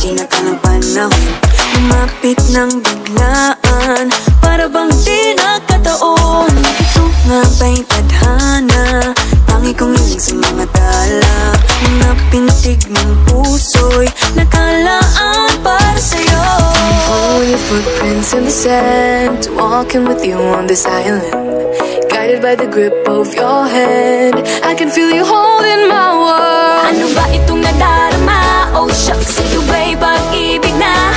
di na ka ng panahon. Lumapit ng biglaan, para bang di nakataon. Ito nga ba'y tadhana, tangi kong hiling sa mga tala. Mga pintig ng puso'y nakalaan para sa'yo. Follow your footprints in the sand, walking with you on this island, guided by the grip of your hand. I can feel you holding my world. Ano ba itong nadarama? Oh shucks, ito ba'y pag-ibig na?